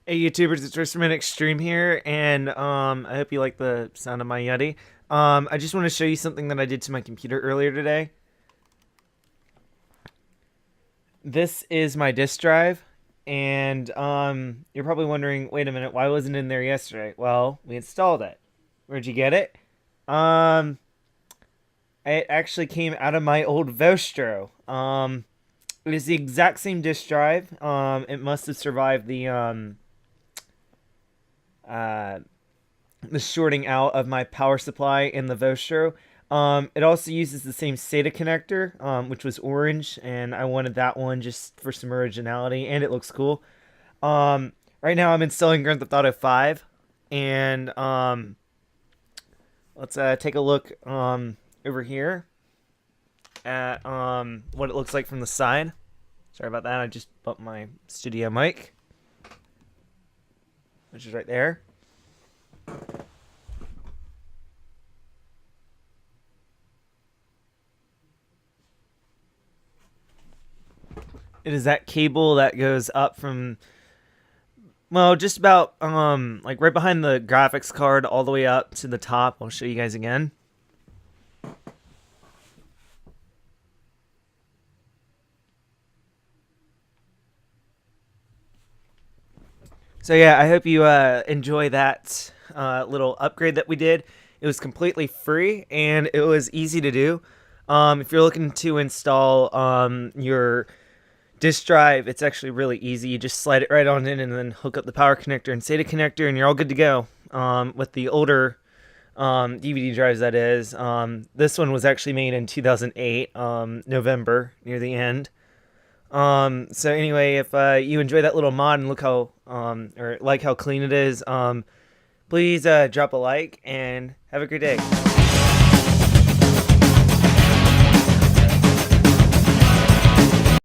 Hey YouTubers, it's RacermanXtreme here, and I hope you like the sound of my Yeti. I just want to show you something that I did to my computer earlier today. This is my disk drive, and you're probably wondering, wait a minute, why wasn't it in there yesterday? Well, we installed it. Where'd you get it? Um, it actually came out of my old Vostro. It is the exact same disk drive. It must have survived uh the shorting out of my power supply in the Vostro. It also uses the same SATA connector, which was orange, and I wanted that one just for some originality, and it looks cool. Right now I'm installing Grand Theft Auto 5, and let's take a look over here at what it looks like from the side. Sorry about that, I just bumped my studio mic, which is right there. It is that cable that goes up from, well, just about like right behind the graphics card all the way up to the top. I'll show you guys again. So yeah, I hope you enjoy that little upgrade that we did. It was completely free and it was easy to do. If you're looking to install your disk drive, it's actually really easy. You just slide it right on in and then hook up the power connector and SATA connector, and you're all good to go. With the older DVD drives, that is. This one was actually made in 2008, November, near the end. So anyway, if you enjoy that little mod and look how or like how clean it is, please drop a like and have a great day.